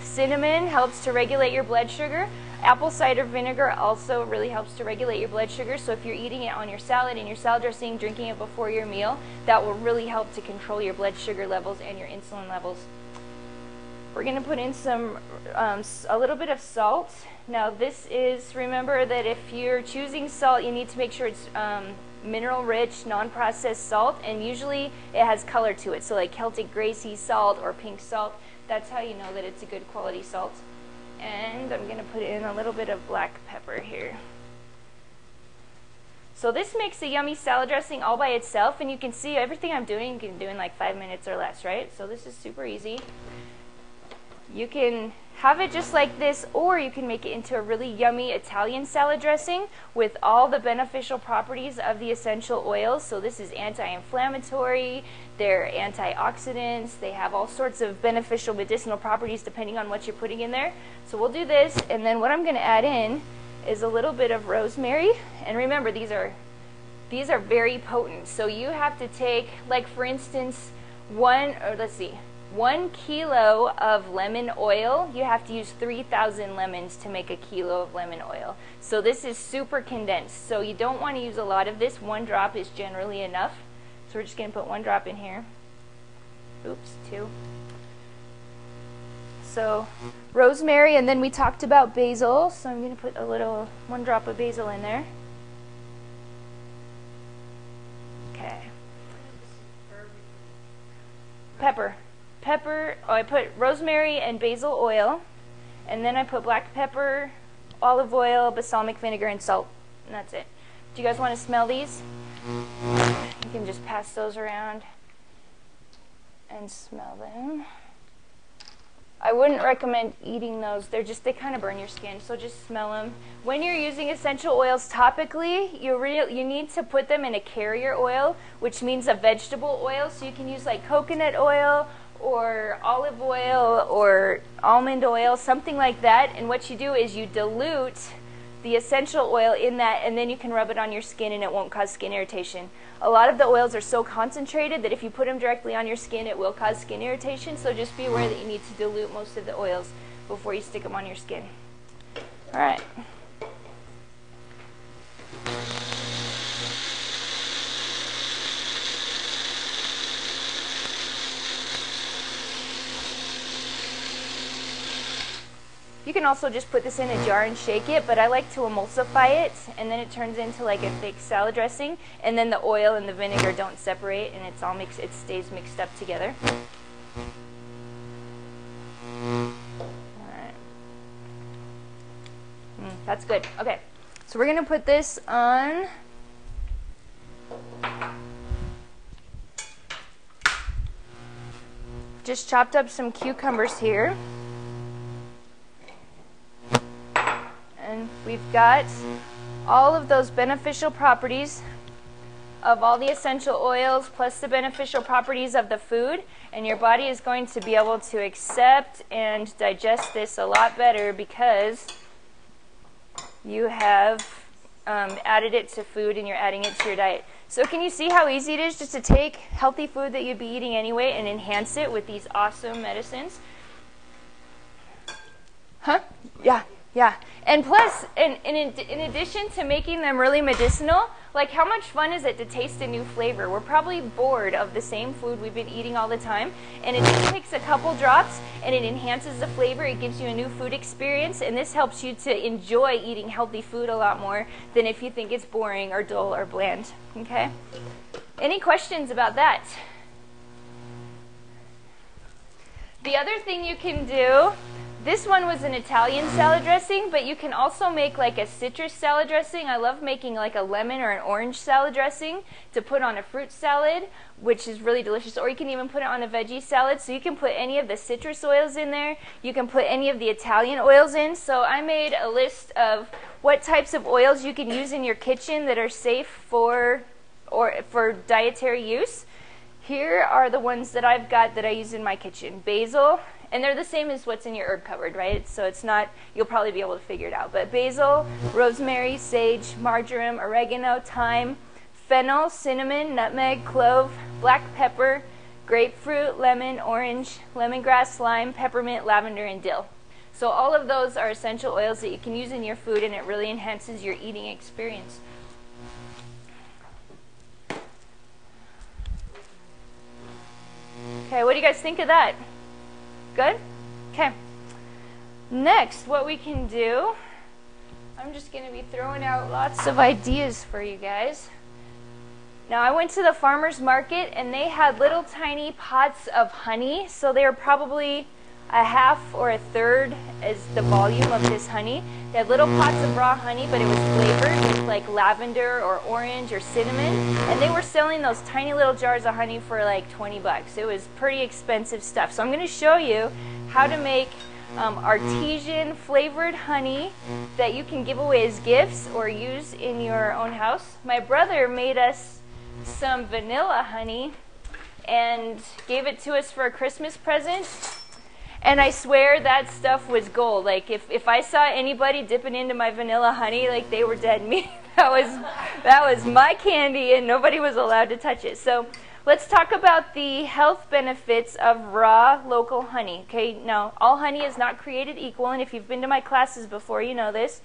cinnamon helps to regulate your blood sugar? Apple cider vinegar also really helps to regulate your blood sugar, so if you're eating it on your salad, in your salad dressing, drinking it before your meal, that will really help to control your blood sugar levels and your insulin levels. We're going to put in a little bit of salt. Now this is, remember that if you're choosing salt, you need to make sure it's mineral-rich, non-processed salt, and usually it has color to it, so like Celtic Grey Sea salt or pink salt, that's how you know that it's a good quality salt. And I'm going to put in a little bit of black pepper here. So this makes a yummy salad dressing all by itself, and you can see everything I'm doing, you can do in like 5 minutes or less, right? So this is super easy. You can have it just like this, or you can make it into a really yummy Italian salad dressing with all the beneficial properties of the essential oils. So this is anti-inflammatory, they're antioxidants, they have all sorts of beneficial medicinal properties depending on what you're putting in there. So we'll do this, and then what I'm going to add in is a little bit of rosemary. And remember, these are very potent. So you have to take, like for instance, 1 kilo of lemon oil, you have to use 3,000 lemons to make a kilo of lemon oil. So this is super condensed. So you don't want to use a lot of this. 1 drop is generally enough. So we're just going to put 1 drop in here. Oops, 2. So rosemary, and then we talked about basil. So I'm going to put 1 drop of basil in there. Okay. Pepper. I put rosemary and basil oil, and then I put black pepper, olive oil, balsamic vinegar, and salt, and that's it. Do you guys want to smell these? You can just pass those around and smell them. I wouldn't recommend eating those. They kind of burn your skin, so just smell them. When you're using essential oils topically, you need to put them in a carrier oil, which means a vegetable oil. So you can use like coconut oil or olive oil or almond oil, something like that. And what you do is you dilute the essential oil in that, and then you can rub it on your skin and it won't cause skin irritation. A lot of the oils are so concentrated that if you put them directly on your skin, it will cause skin irritation. So just be aware that you need to dilute most of the oils before you stick them on your skin. All right. You can also just put this in a jar and shake it, but I like to emulsify it, and then it turns into like a fake salad dressing, and then the oil and the vinegar don't separate, and it stays mixed up together. That's good. Okay, so we're going to put this on. Just chopped up some cucumbers here. And we've got all of those beneficial properties of all the essential oils plus the beneficial properties of the food, and your body is going to be able to accept and digest this a lot better because you have added it to food and you're adding it to your diet. So can you see how easy it is just to take healthy food that you'd be eating anyway and enhance it with these awesome medicines? Huh? Yeah. Yeah, and plus, in addition to making them really medicinal, like how much fun is it to taste a new flavor? We're probably bored of the same food we've been eating all the time, and it just takes a couple drops and it enhances the flavor. It gives you a new food experience, and this helps you to enjoy eating healthy food a lot more than if you think it's boring or dull or bland, okay? Any questions about that? The other thing you can do, this one was an Italian salad dressing, but you can also make like a citrus salad dressing. I love making like a lemon or an orange salad dressing to put on a fruit salad, which is really delicious. Or you can even put it on a veggie salad. So you can put any of the citrus oils in there. You can put any of the Italian oils in. So I made a list of what types of oils you can use in your kitchen that are safe for dietary use. Here are the ones that I've got that I use in my kitchen. Basil. And they're the same as what's in your herb cupboard, right? So it's not, you'll probably be able to figure it out. But basil, rosemary, sage, marjoram, oregano, thyme, fennel, cinnamon, nutmeg, clove, black pepper, grapefruit, lemon, orange, lemongrass, lime, peppermint, lavender, and dill. So all of those are essential oils that you can use in your food, and it really enhances your eating experience. Okay, what do you guys think of that? Good? Okay. Next, what we can do, I'm just going to be throwing out lots of ideas for you guys. Now, I went to the farmer's market, and they had little tiny pots of honey, so they were probably a half or a third as the volume of this honey. They had little pots of raw honey, but it was flavored with like lavender or orange or cinnamon, and they were selling those tiny little jars of honey for like 20 bucks. It was pretty expensive stuff. So I'm going to show you how to make artesian flavored honey that you can give away as gifts or use in your own house. My brother made us some vanilla honey and gave it to us for a Christmas present. And I swear that stuff was gold. Like if I saw anybody dipping into my vanilla honey, like they were dead meat. That was my candy, and nobody was allowed to touch it. So let's talk about the health benefits of raw local honey. Okay, now all honey is not created equal, and if you've been to my classes before, you know this.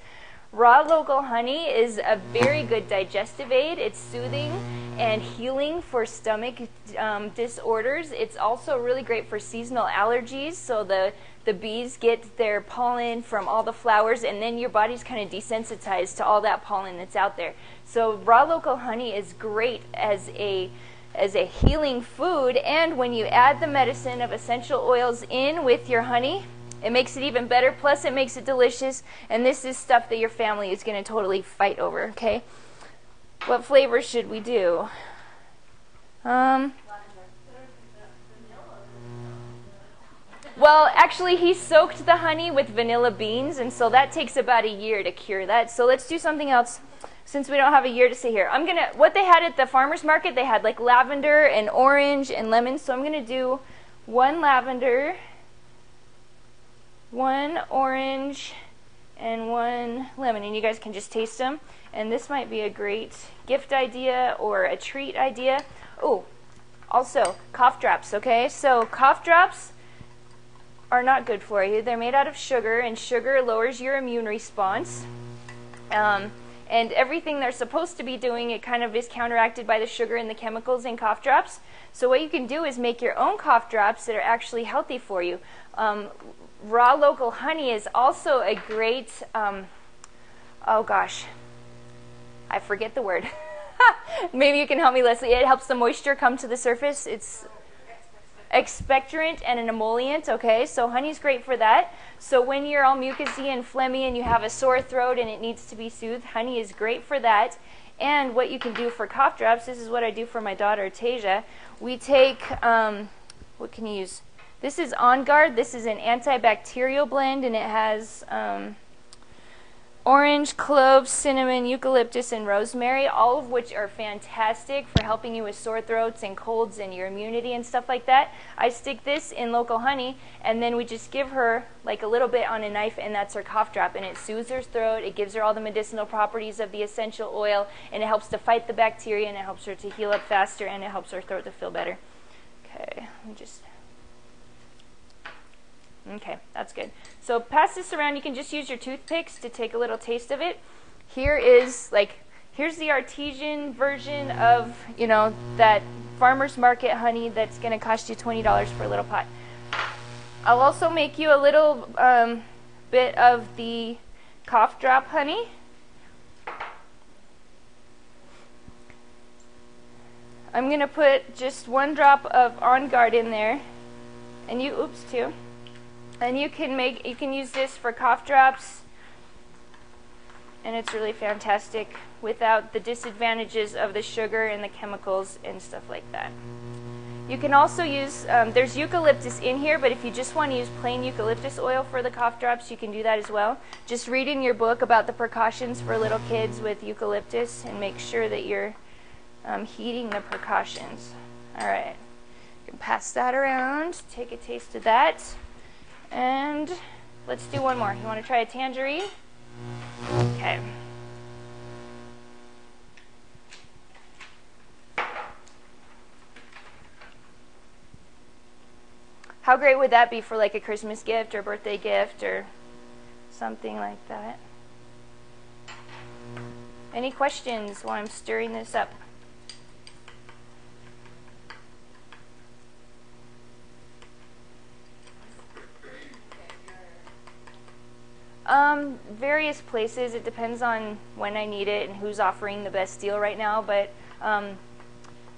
Raw local honey is a very good digestive aid. It's soothing and healing for stomach disorders. It's also really great for seasonal allergies. So the bees get their pollen from all the flowers, and then your body's kind of desensitized to all that pollen that's out there. So raw local honey is great as a healing food, and when you add the medicine of essential oils in with your honey, it makes it even better, plus it makes it delicious, and this is stuff that your family is going to totally fight over, okay? What flavor should we do? Well, actually, he soaked the honey with vanilla beans, and so that takes about a year to cure that. So let's do something else since we don't have a year to sit here. What they had at the farmer's market, they had like lavender and orange and lemon, so I'm going to do one lavender, one orange, and one lemon, and you guys can just taste them. And this might be a great gift idea or a treat idea. Oh, also cough drops, okay? So cough drops are not good for you. They're made out of sugar, and sugar lowers your immune response. And everything they're supposed to be doing, it kind of is counteracted by the sugar and the chemicals in cough drops. So what you can do is make your own cough drops that are actually healthy for you. Raw local honey is also a great, oh gosh, I forget the word. Maybe you can help me, Leslie. It helps the moisture come to the surface. It's expectorant and an emollient, okay? So honey's great for that. So when you're all mucousy and phlegmy and you have a sore throat and it needs to be soothed, honey is great for that. And what you can do for cough drops, this is what I do for my daughter, Tasia. We take, what can you use? This is On Guard. This is an antibacterial blend, and it has orange, clove, cinnamon, eucalyptus, and rosemary, all of which are fantastic for helping you with sore throats and colds and your immunity and stuff like that. I stick this in local honey, and then we just give her like a little bit on a knife, and that's her cough drop, and it soothes her throat, it gives her all the medicinal properties of the essential oil, and it helps to fight the bacteria, and it helps her to heal up faster, and it helps her throat to feel better. Okay, let me just... Okay, that's good. So pass this around. You can just use your toothpicks to take a little taste of it. Here's the artesian version of, you know, that farmer's market honey that's going to cost you $20 for a little pot. I'll also make you a little bit of the cough drop honey. I'm going to put just 1 drop of On Guard in there, and you, two. And you can use this for cough drops, and it's really fantastic without the disadvantages of the sugar and the chemicals and stuff like that. You can also use, there's eucalyptus in here, but if you just want to use plain eucalyptus oil for the cough drops, you can do that as well. Just read in your book about the precautions for little kids with eucalyptus and make sure that you're heeding the precautions. All right, you can pass that around, take a taste of that. And let's do one more. You want to try a tangerine? Okay. How great would that be for like a Christmas gift or birthday gift or something like that? Any questions while I'm stirring this up? Various places. It depends on when I need it and who's offering the best deal right now. But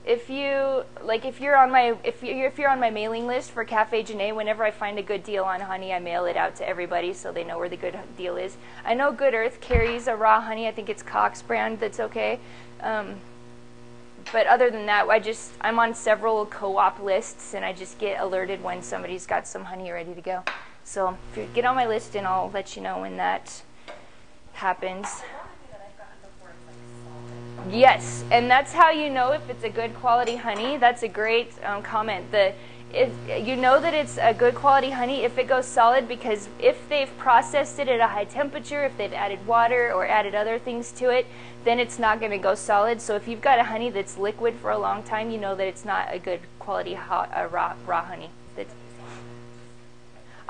if you're on my mailing list for Cafe Janae, whenever I find a good deal on honey, I mail it out to everybody so they know where the good deal is. I know Good Earth carries a raw honey. I think it's Cox brand. That's okay. But other than that, I'm on several co-op lists, and I just get alerted when somebody's got some honey ready to go. So if you get on my list, and I'll let you know when that happens. Yes, and that's how you know if it's a good quality honey. That's a great comment. You know that it's a good quality honey if it goes solid, because if they've processed it at a high temperature, if they've added water or added other things to it, then it's not going to go solid. So if you've got a honey that's liquid for a long time, you know that it's not a good quality raw honey.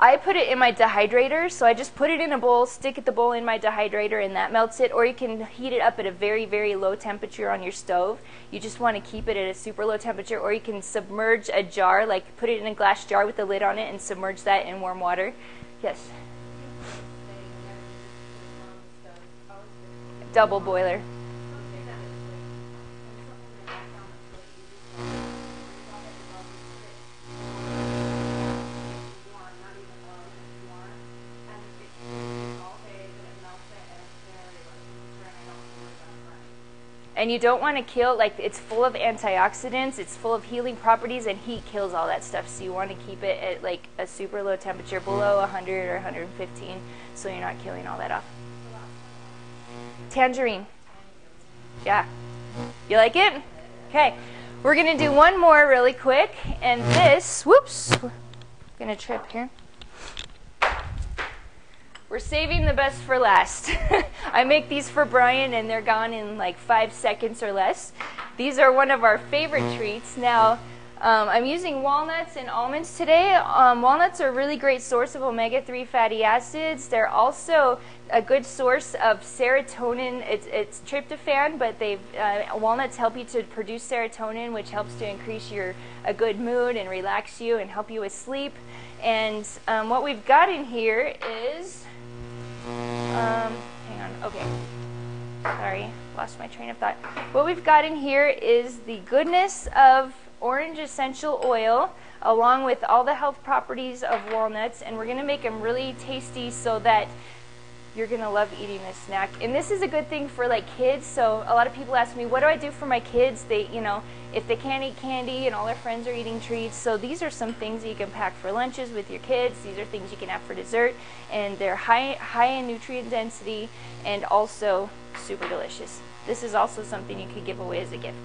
I put it in my dehydrator, so I just put it in a bowl, stick the bowl in my dehydrator, and that melts it. Or you can heat it up at a very, very low temperature on your stove. You just want to keep it at a super low temperature. Or you can submerge a jar, like put it in a glass jar with a lid on it and submerge that in warm water. Yes? Double boiler. And you don't want to kill, like, it's full of antioxidants, it's full of healing properties, and heat kills all that stuff. So you want to keep it at like a super low temperature, below 100 or 115, so you're not killing all that off. Tangerine. Yeah. You like it? Okay. We're going to do one more really quick, and this, whoops, I'm going to trip here. We're saving the best for last. I make these for Brian, and they're gone in like 5 seconds or less. These are one of our favorite treats. Now, I'm using walnuts and almonds today. Walnuts are a really great source of omega-3 fatty acids. They're also a good source of serotonin. It's tryptophan, but walnuts help you to produce serotonin, which helps to increase a good mood and relax you and help you with sleep. And what we've got in here is... hang on, okay. Sorry, lost my train of thought. What we've got in here is the goodness of orange essential oil. along with all the health properties of walnuts, and we're going to make them really tasty so that you're going to love eating this snack. And this is a good thing for like kids. So a lot of people ask me, what do I do for my kids? They, you know, if they can't eat candy and all their friends are eating treats. So these are some things that you can pack for lunches with your kids. These are things you can have for dessert, and they're high in nutrient density and also super delicious. This is also something you could give away as a gift.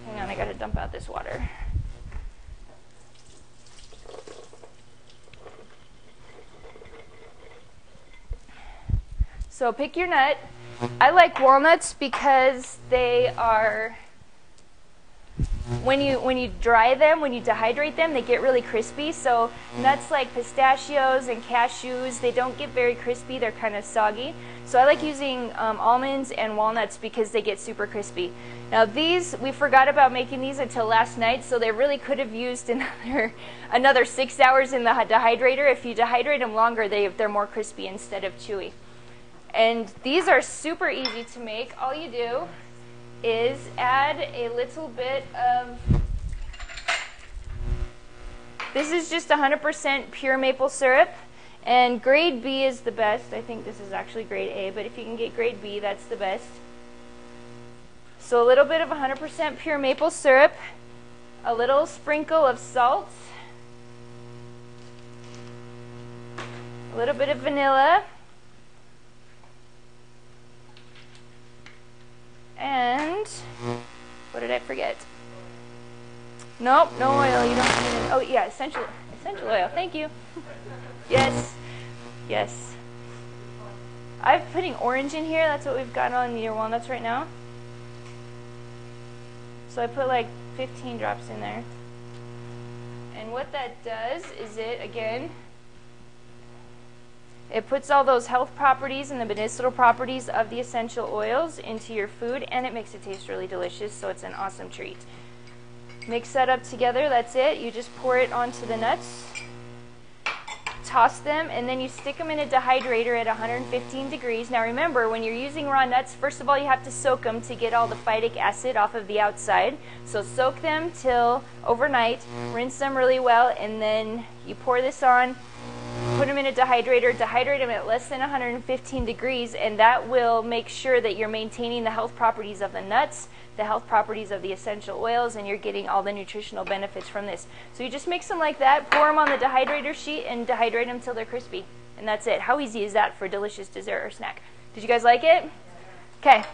Hang on, I got to dump out this water. So pick your nut. I like walnuts because they are, when you dry them, when you dehydrate them, they get really crispy. So nuts like pistachios and cashews, they don't get very crispy. They're kind of soggy. So I like using almonds and walnuts because they get super crispy. Now these, we forgot about making these until last night, so they really could have used another 6 hours in the dehydrator. If you dehydrate them longer, they're more crispy instead of chewy. And these are super easy to make. All you do is add a little bit of, this is just 100% pure maple syrup, and grade B is the best. I think this is actually grade A, but if you can get grade B, that's the best. So a little bit of 100% pure maple syrup, a little sprinkle of salt, a little bit of vanilla, and what did I forget? Nope, no oil. You don't need it. Oh yeah, essential oil. Thank you. Yes, yes. I'm putting orange in here. That's what we've got on your walnuts right now. So I put like 15 drops in there. And what that does is it puts all those health properties and the medicinal properties of the essential oils into your food, and it makes it taste really delicious, so it's an awesome treat. Mix that up together, that's it. You just pour it onto the nuts, toss them, and then you stick them in a dehydrator at 115 degrees. Now remember, when you're using raw nuts, first of all, you have to soak them to get all the phytic acid off of the outside. So soak them till overnight, rinse them really well, and then you pour this on. Put them in a dehydrator, dehydrate them at less than 115 degrees, and that will make sure that you're maintaining the health properties of the nuts, the health properties of the essential oils, and you're getting all the nutritional benefits from this. So you just mix them like that, pour them on the dehydrator sheet, and dehydrate them till they're crispy. And that's it. How easy is that for a delicious dessert or snack? Did you guys like it? Okay.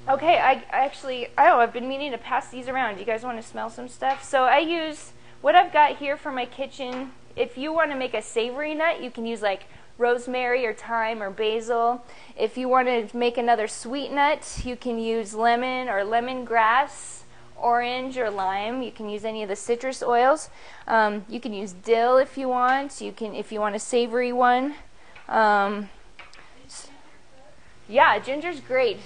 Okay, I've been meaning to pass these around. Do you guys want to smell some stuff? So I use what I've got here for my kitchen. If you want to make a savory nut, you can use like rosemary or thyme or basil. If you want to make another sweet nut, you can use lemon or lemongrass, orange or lime. You can use any of the citrus oils. You can use dill if you want. If you want a savory one. Yeah, ginger's great.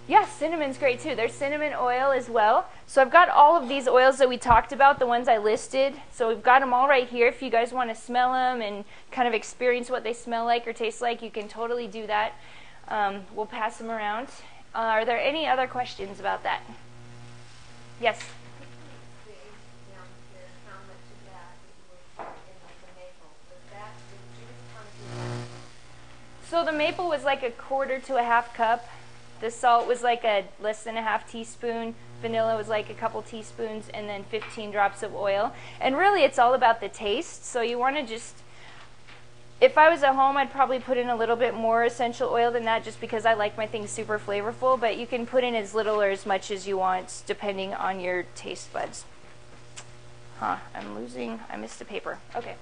Yeah, cinnamon's great too. There's cinnamon oil as well. So I've got all of these oils that we talked about, the ones I listed. So we've got them all right here. If you guys want to smell them and kind of experience what they smell like or taste like, you can totally do that. We'll pass them around. Are there any other questions about that? Yes? So the maple was like 1/4 to 1/2 cup. The salt was like less than 1/2 teaspoon. Vanilla was like a couple teaspoons, and then 15 drops of oil. And really, it's all about the taste. So you want to just, if I was at home, I'd probably put in a little bit more essential oil than that, just because I like my things super flavorful. But you can put in as little or as much as you want, depending on your taste buds. I missed a paper. Okay.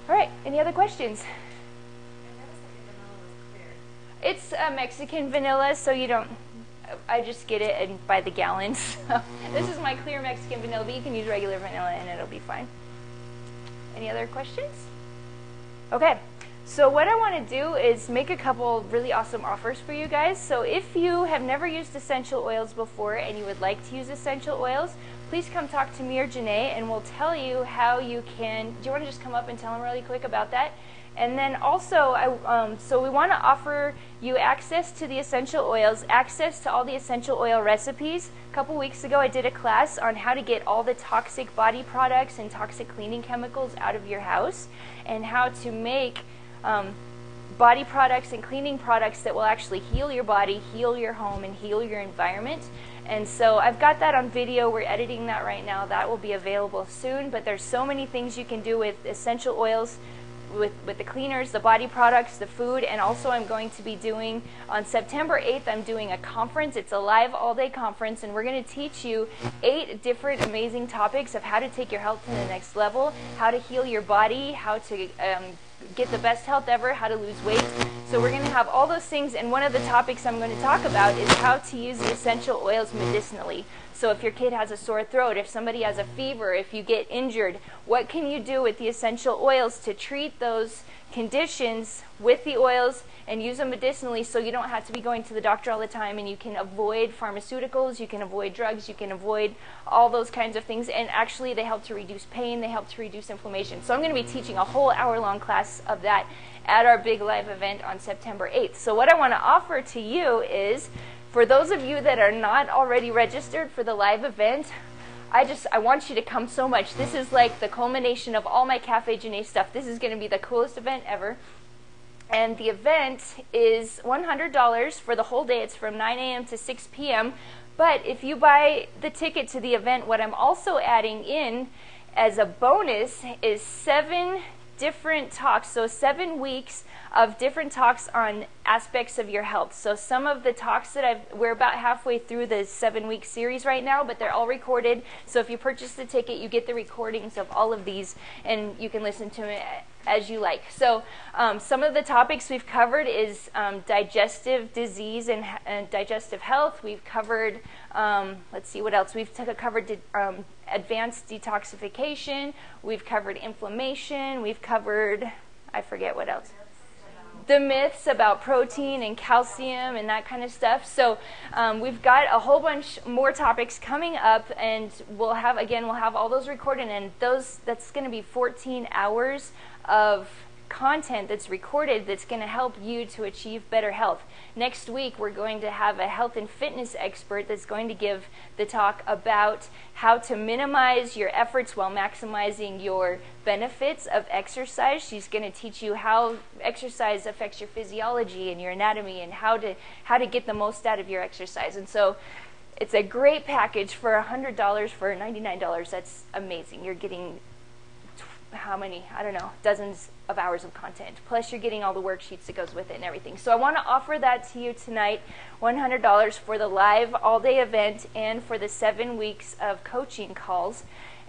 All right, any other questions? It's a Mexican vanilla, so you don't, I just get it and by the gallons. This is my clear Mexican vanilla, but you can use regular vanilla and it'll be fine. Any other questions? Okay, so what I want to do is make a couple really awesome offers for you guys. So if you have never used essential oils before and you would like to use essential oils, please come talk to me or Janae and we'll tell you how you can. Do you want to just come up and tell them really quick about that? And then also, so we want to offer you access to the essential oils, access to all the essential oil recipes. A couple weeks ago, I did a class on how to get all the toxic body products and toxic cleaning chemicals out of your house, and how to make body products and cleaning products that will actually heal your body, heal your home, and heal your environment. And so I've got that on video. We're editing that right now. That will be available soon. But there's so many things you can do with essential oils, with the cleaners, the body products, the food. And also I'm going to be doing, on September 8th, I'm doing a conference. It's a live all-day conference, and we're going to teach you 8 different amazing topics of how to take your health to the next level, how to heal your body, how to get the best health ever, how to lose weight. So we're going to have all those things, and one of the topics I'm going to talk about is how to use the essential oils medicinally. So if your kid has a sore throat, if somebody has a fever, if you get injured, what can you do with the essential oils to treat those conditions with the oils and use them medicinally, so you don't have to be going to the doctor all the time, and you can avoid pharmaceuticals, you can avoid drugs, you can avoid all those kinds of things. And actually they help to reduce pain, they help to reduce inflammation. So I'm going to be teaching a whole hour-long class of that at our big live event on September 8th. So what I want to offer to you is, for those of you that are not already registered for the live event, I want you to come so much. This is like the culmination of all my Cafe Janae stuff. This is going to be the coolest event ever. And the event is $100 for the whole day. It's from 9 a.m. to 6 p.m. But if you buy the ticket to the event, what I'm also adding in as a bonus is 7 different talks. So 7 weeks of different talks on aspects of your health. So some of the talks that we're about halfway through the 7-week series right now, but they're all recorded. So if you purchase the ticket, you get the recordings of all of these, and you can listen to it as you like. So some of the topics we've covered is digestive disease and digestive health. We've covered, let's see what else. We've covered advanced detoxification. We've covered inflammation. We've covered, I forget what else. The myths about protein and calcium and that kind of stuff. So we've got a whole bunch more topics coming up, and we'll have all those recorded, and that's going to be 14 hours of content that's recorded that's going to help you to achieve better health. Next week, we're going to have a health and fitness expert that's going to give the talk about how to minimize your efforts while maximizing your benefits of exercise. She's going to teach you how exercise affects your physiology and your anatomy, and how to get the most out of your exercise. And so it's a great package for $100 for $99. That's amazing. You're getting how many? I don't know, dozens of hours of content. Plus you're getting all the worksheets that goes with it and everything. So I want to offer that to you tonight, $100 for the live all-day event and for the 7 weeks of coaching calls.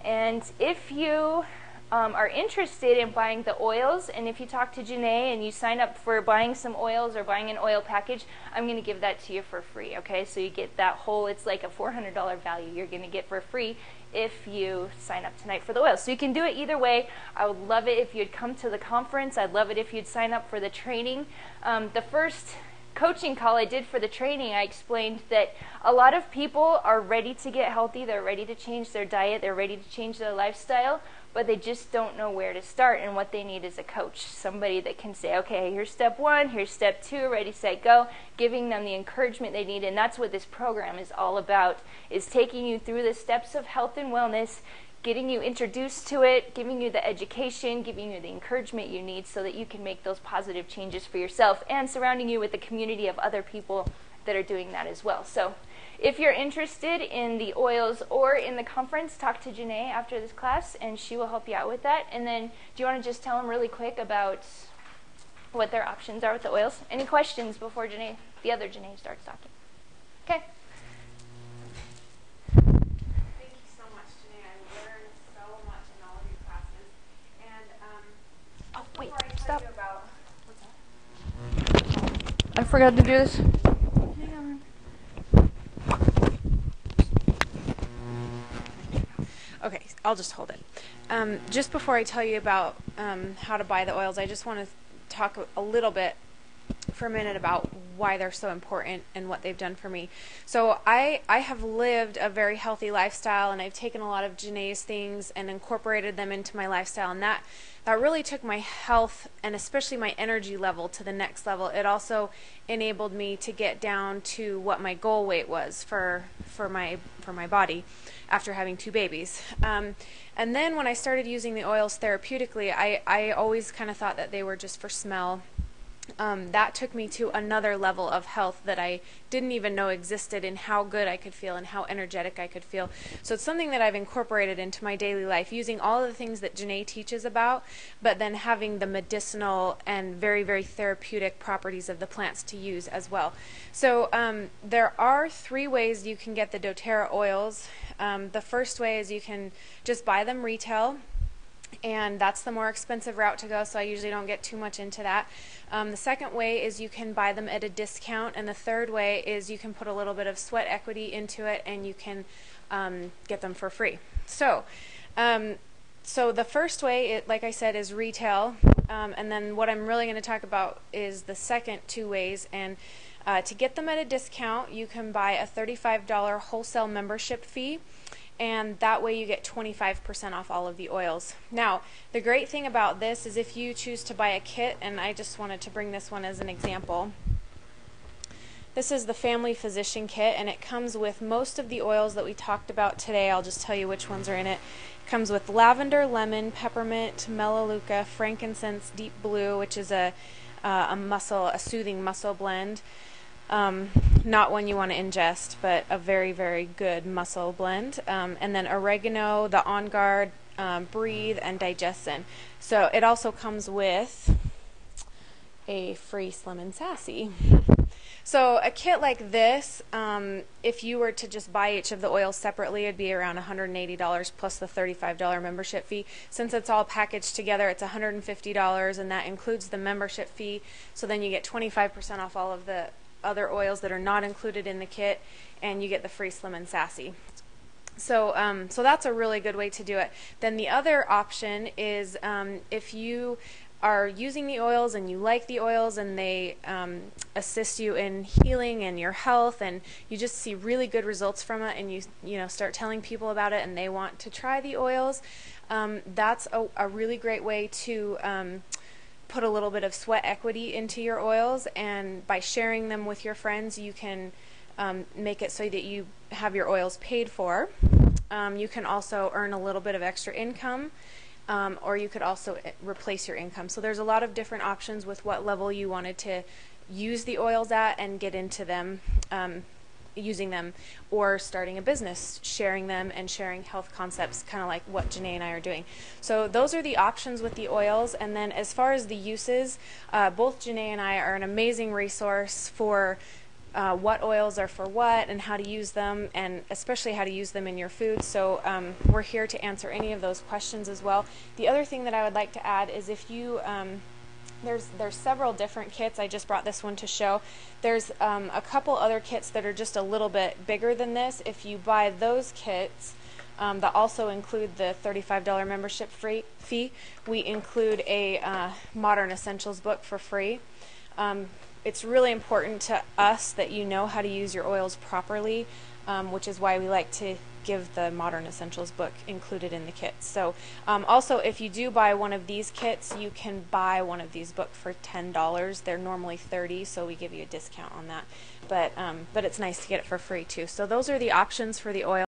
And if you are interested in buying the oils, and if you talk to Janae and you sign up for buying some oils or buying an oil package, I'm going to give that to you for free, okay? So you get that whole, it's like a $400 value you're going to get for free if you sign up tonight for the oils. So you can do it either way. I would love it if you'd come to the conference. I'd love it if you'd sign up for the training. The first coaching call I did for the training, I explained that a lot of people are ready to get healthy. They're ready to change their diet. They're ready to change their lifestyle, but they just don't know where to start, and what they need is a coach, somebody that can say, okay, here's step 1, here's step 2, ready, set, go, giving them the encouragement they need. And that's what this program is all about, is taking you through the steps of health and wellness, getting you introduced to it, giving you the education, giving you the encouragement you need so that you can make those positive changes for yourself, and surrounding you with a community of other people that are doing that as well. So if you're interested in the oils or in the conference, talk to Janae after this class, and she will help you out with that. And then, do you want to just tell them really quick about what their options are with the oils? Any questions before the other Janae starts talking? Okay. Thank you so much, Janae. I learned so much in all of your classes. And Oh, wait, before I tell stop. you about what's that? I forgot to do this. Okay, I'll just hold it. Just before I tell you about how to buy the oils, I just want to talk a little bit for a minute about why they're so important and what they've done for me. So I have lived a very healthy lifestyle, and I've taken a lot of Janae's things and incorporated them into my lifestyle, and that really took my health and especially my energy level to the next level. It also enabled me to get down to what my goal weight was for my body after having 2 babies. And then when I started using the oils therapeutically, I always kind of thought that they were just for smell. That took me to another level of health that I didn't even know existed, in how good I could feel and how energetic I could feel. So it's something that I've incorporated into my daily life, using all of the things that Janae teaches about, but then having the medicinal and very, very therapeutic properties of the plants to use as well. So there are 3 ways you can get the doTERRA oils. The first way is you can just buy them retail, and that's the more expensive route to go, so I usually don't get too much into that. The second way is you can buy them at a discount, and the third way is you can put a little bit of sweat equity into it, and you can get them for free. So the first way, like I said, is retail, and then what I'm really going to talk about is the second 2 ways. And to get them at a discount, you can buy a $35 wholesale membership fee, and that way you get 25% off all of the oils. Now, the great thing about this is if you choose to buy a kit, and I just wanted to bring this one as an example. This is the Family Physician Kit, and it comes with most of the oils that we talked about today. I'll just tell you which ones are in it. It comes with lavender, lemon, peppermint, melaleuca, frankincense, deep blue, which is a soothing muscle blend. Not one you want to ingest, but a very, very good muscle blend. And then oregano, the On Guard, Breathe, and Digestin. So it also comes with a free Slim and Sassy. So a kit like this, if you were to just buy each of the oils separately, it'd be around $180 plus the $35 membership fee. Since it's all packaged together, it's $150, and that includes the membership fee. So then you get 25% off all of the other oils that are not included in the kit, and you get the free Slim and Sassy. So that's a really good way to do it. Then the other option is if you are using the oils and you like the oils and they assist you in healing and your health, and you just see really good results from it, and you start telling people about it and they want to try the oils, that's a really great way to put a little bit of sweat equity into your oils, and by sharing them with your friends you can make it so that you have your oils paid for. You can also earn a little bit of extra income, or you could also replace your income. So there's a lot of different options with what level you wanted to use the oils at and get into them, using them, or starting a business, sharing them and sharing health concepts, kind of like what Janae and I are doing. So those are the options with the oils. And then as far as the uses, both Janae and I are an amazing resource for what oils are for what and how to use them, and especially how to use them in your food. So we're here to answer any of those questions as well. The other thing that I would like to add is if you there's several different kits. I just brought this one to show. There's a couple other kits that are just a little bit bigger than this. If you buy those kits that also include the $35 membership fee, we include a Modern Essentials book for free. It's really important to us that you know how to use your oils properly, which is why we like to give the Modern Essentials book included in the kit. So also, if you do buy one of these kits, you can buy one of these books for $10. They're normally $30, so we give you a discount on that. But it's nice to get it for free too. So those are the options for the oil.